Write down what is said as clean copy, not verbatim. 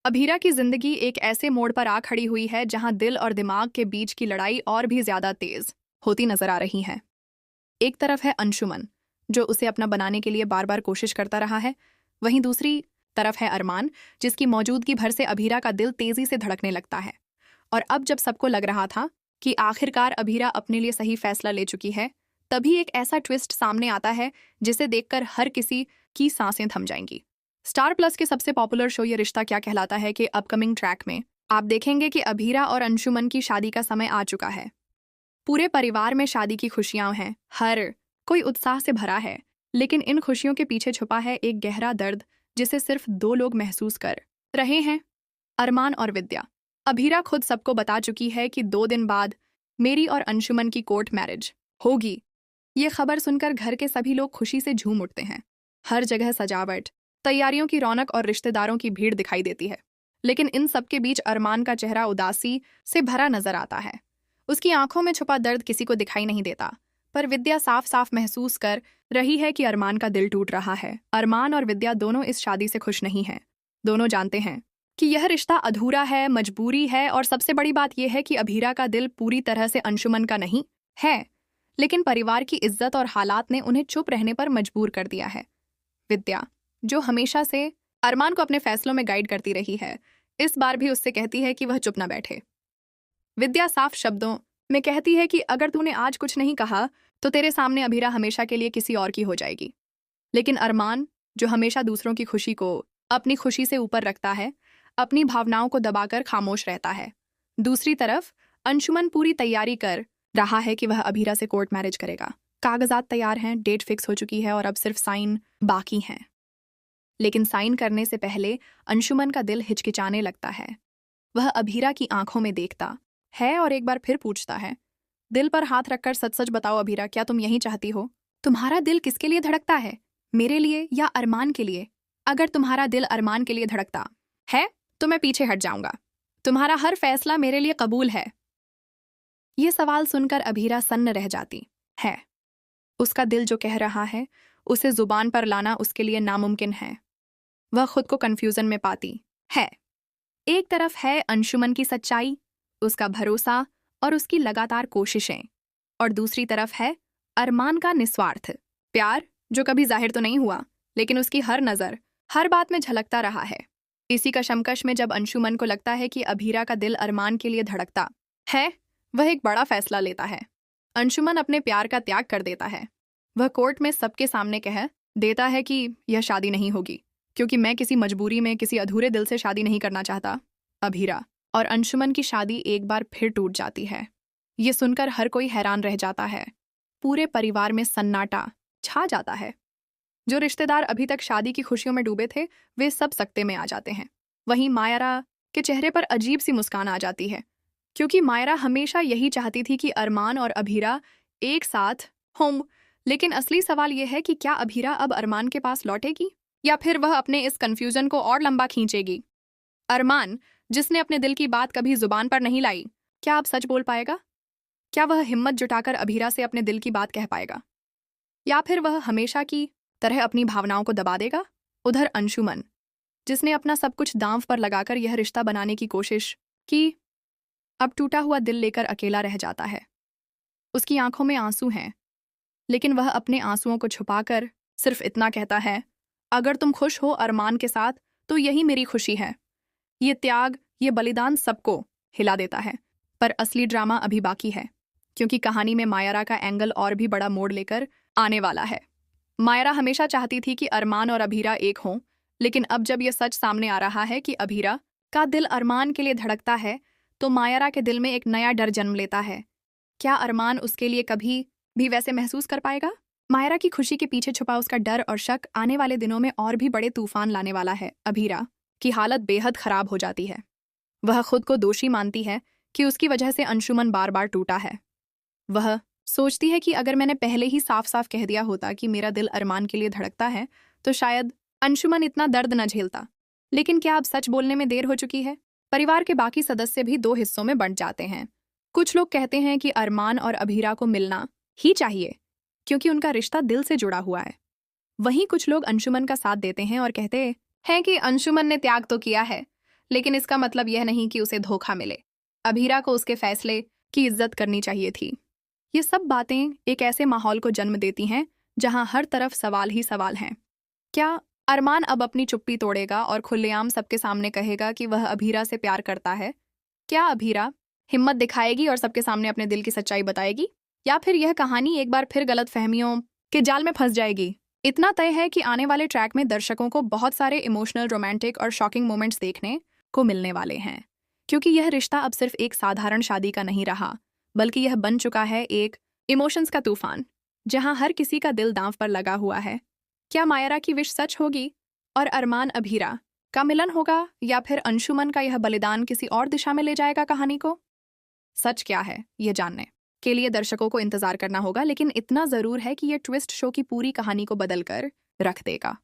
अभीरा की जिंदगी एक ऐसे मोड़ पर आ खड़ी हुई है जहां दिल और दिमाग के बीच की लड़ाई और भी ज्यादा तेज होती नजर आ रही है। एक तरफ है अंशुमन, जो उसे अपना बनाने के लिए बार बार कोशिश करता रहा है। वहीं दूसरी तरफ है अरमान, जिसकी मौजूदगी भर से अभीरा का दिल तेजी से धड़कने लगता है। और अब जब सबको लग रहा था कि आखिरकार अभीरा अपने लिए सही फैसला ले चुकी है, तभी एक ऐसा ट्विस्ट सामने आता है जिसे देखकर हर किसी की सांसें थम जाएंगी। स्टार प्लस के सबसे पॉपुलर शो ये रिश्ता क्या कहलाता है कि अपकमिंग ट्रैक में आप देखेंगे कि अभीरा और अंशुमन की शादी का समय आ चुका है। पूरे परिवार में शादी की खुशियां हैं, हर कोई उत्साह से भरा है, लेकिन इन खुशियों के पीछे छुपा है एक गहरा दर्द जिसे सिर्फ दो लोग महसूस कर रहे हैं, अरमान और विद्या। अभीरा खुद सबको बता चुकी है कि 2 दिन बाद मेरी और अंशुमन की कोर्ट मैरिज होगी। ये खबर सुनकर घर के सभी लोग खुशी से झूम उठते हैं। हर जगह सजावट, तैयारियों की रौनक और रिश्तेदारों की भीड़ दिखाई देती है। लेकिन इन सब के बीच अरमान का चेहरा उदासी से भरा नजर आता है। उसकी आंखों में छुपा दर्द किसी को दिखाई नहीं देता, पर विद्या साफ साफ महसूस कर रही है कि अरमान का दिल टूट रहा है। अरमान और विद्या दोनों इस शादी से खुश नहीं हैं। दोनों जानते हैं कि यह रिश्ता अधूरा है, मजबूरी है, और सबसे बड़ी बात यह है कि अभीरा का दिल पूरी तरह से अंशुमन का नहीं है, लेकिन परिवार की इज्जत और हालात ने उन्हें चुप रहने पर मजबूर कर दिया है। विद्या, जो हमेशा से अरमान को अपने फैसलों में गाइड करती रही है, इस बार भी उससे कहती है कि वह चुप न बैठे। विद्या साफ शब्दों में कहती है कि अगर तूने आज कुछ नहीं कहा तो तेरे सामने अभीरा हमेशा के लिए किसी और की हो जाएगी। लेकिन अरमान, जो हमेशा दूसरों की खुशी को अपनी खुशी से ऊपर रखता है, अपनी भावनाओं को दबाकर खामोश रहता है। दूसरी तरफ अंशुमन पूरी तैयारी कर रहा है कि वह अभीरा से कोर्ट मैरिज करेगा। कागजात तैयार हैं, डेट फिक्स हो चुकी है और अब सिर्फ साइन बाकी हैं। लेकिन साइन करने से पहले अंशुमन का दिल हिचकिचाने लगता है। वह अभीरा की आंखों में देखता है और एक बार फिर पूछता है, दिल पर हाथ रखकर सच सच बताओ अभीरा, क्या तुम यही चाहती हो? तुम्हारा दिल किसके लिए धड़कता है, मेरे लिए या अरमान के लिए? अगर तुम्हारा दिल अरमान के लिए धड़कता है तो मैं पीछे हट जाऊंगा। तुम्हारा हर फैसला मेरे लिए कबूल है। ये सवाल सुनकर अभीरा सन्न रह जाती है। उसका दिल जो कह रहा है उसे जुबान पर लाना उसके लिए नामुमकिन है। वह खुद को कंफ्यूजन में पाती है। एक तरफ है अंशुमन की सच्चाई, उसका भरोसा और उसकी लगातार कोशिशें, और दूसरी तरफ है अरमान का निस्वार्थ प्यार, जो कभी जाहिर तो नहीं हुआ लेकिन उसकी हर नज़र, हर बात में झलकता रहा है। इसी कशमकश में जब अंशुमन को लगता है कि अभीरा का दिल अरमान के लिए धड़कता है, वह एक बड़ा फैसला लेता है। अंशुमन अपने प्यार का त्याग कर देता है। वह कोर्ट में सबके सामने कह देता है कि यह शादी नहीं होगी, क्योंकि मैं किसी मजबूरी में किसी अधूरे दिल से शादी नहीं करना चाहता। अभीरा और अंशुमन की शादी एक बार फिर टूट जाती है। ये सुनकर हर कोई हैरान रह जाता है। पूरे परिवार में सन्नाटा छा जाता है। जो रिश्तेदार अभी तक शादी की खुशियों में डूबे थे, वे सब सकते में आ जाते हैं। वहीं मायरा के चेहरे पर अजीब सी मुस्कान आ जाती है, क्योंकि मायरा हमेशा यही चाहती थी कि अरमान और अभीरा एक साथ हों। लेकिन असली सवाल यह है कि क्या अभीरा अब अरमान के पास लौटेगी या फिर वह अपने इस कंफ्यूजन को और लंबा खींचेगी? अरमान, जिसने अपने दिल की बात कभी जुबान पर नहीं लाई, क्या अब सच बोल पाएगा? क्या वह हिम्मत जुटाकर अभीरा से अपने दिल की बात कह पाएगा, या फिर वह हमेशा की तरह अपनी भावनाओं को दबा देगा? उधर अंशुमन, जिसने अपना सब कुछ दांव पर लगाकर यह रिश्ता बनाने की कोशिश की, अब टूटा हुआ दिल लेकर अकेला रह जाता है। उसकी आंखों में आंसू हैं, लेकिन वह अपने आंसुओं को छुपाकर सिर्फ इतना कहता है, अगर तुम खुश हो अरमान के साथ तो यही मेरी खुशी है। ये त्याग, ये बलिदान सबको हिला देता है। पर असली ड्रामा अभी बाकी है, क्योंकि कहानी में मायरा का एंगल और भी बड़ा मोड़ लेकर आने वाला है। मायरा हमेशा चाहती थी कि अरमान और अभीरा एक हों, लेकिन अब जब यह सच सामने आ रहा है कि अभीरा का दिल अरमान के लिए धड़कता है, तो मायरा के दिल में एक नया डर जन्म लेता है। क्या अरमान उसके लिए कभी भी वैसे महसूस कर पाएगा? मायरा की खुशी के पीछे छुपा उसका डर और शक आने वाले दिनों में और भी बड़े तूफान लाने वाला है। अभीरा की हालत बेहद खराब हो जाती है। वह खुद को दोषी मानती है कि उसकी वजह से अंशुमन बार बार टूटा है। वह सोचती है कि अगर मैंने पहले ही साफ साफ कह दिया होता कि मेरा दिल अरमान के लिए धड़कता है, तो शायद अंशुमन इतना दर्द न झेलता। लेकिन क्या अब सच बोलने में देर हो चुकी है? परिवार के बाकी सदस्य भी 2 हिस्सों में बंट जाते हैं। कुछ लोग कहते हैं कि अरमान और अभीरा को मिलना ही चाहिए, क्योंकि उनका रिश्ता दिल से जुड़ा हुआ है। वहीं कुछ लोग अंशुमन का साथ देते हैं और कहते हैं कि अंशुमन ने त्याग तो किया है, लेकिन इसका मतलब यह नहीं कि उसे धोखा मिले। अभीरा को उसके फैसले की इज्जत करनी चाहिए थी। ये सब बातें एक ऐसे माहौल को जन्म देती हैं जहां हर तरफ सवाल ही सवाल हैं। क्या अरमान अब अपनी चुप्पी तोड़ेगा और खुलेआम सबके सामने कहेगा कि वह अभीरा से प्यार करता है? क्या अभीरा हिम्मत दिखाएगी और सबके सामने अपने दिल की सच्चाई बताएगी, या फिर यह कहानी एक बार फिर गलतफहमियों के जाल में फंस जाएगी? इतना तय है कि आने वाले ट्रैक में दर्शकों को बहुत सारे इमोशनल, रोमांटिक और शॉकिंग मोमेंट्स देखने को मिलने वाले हैं, क्योंकि यह रिश्ता अब सिर्फ एक साधारण शादी का नहीं रहा, बल्कि यह बन चुका है एक इमोशंस का तूफान, जहां हर किसी का दिल दांव पर लगा हुआ है। क्या मायरा की विश सच होगी और अरमान अभीरा का मिलन होगा, या फिर अंशुमन का यह बलिदान किसी और दिशा में ले जाएगा कहानी को? सच क्या है, ये जानने के लिए दर्शकों को इंतजार करना होगा, लेकिन इतना जरूर है कि यह ट्विस्ट शो की पूरी कहानी को बदल कर रख देगा।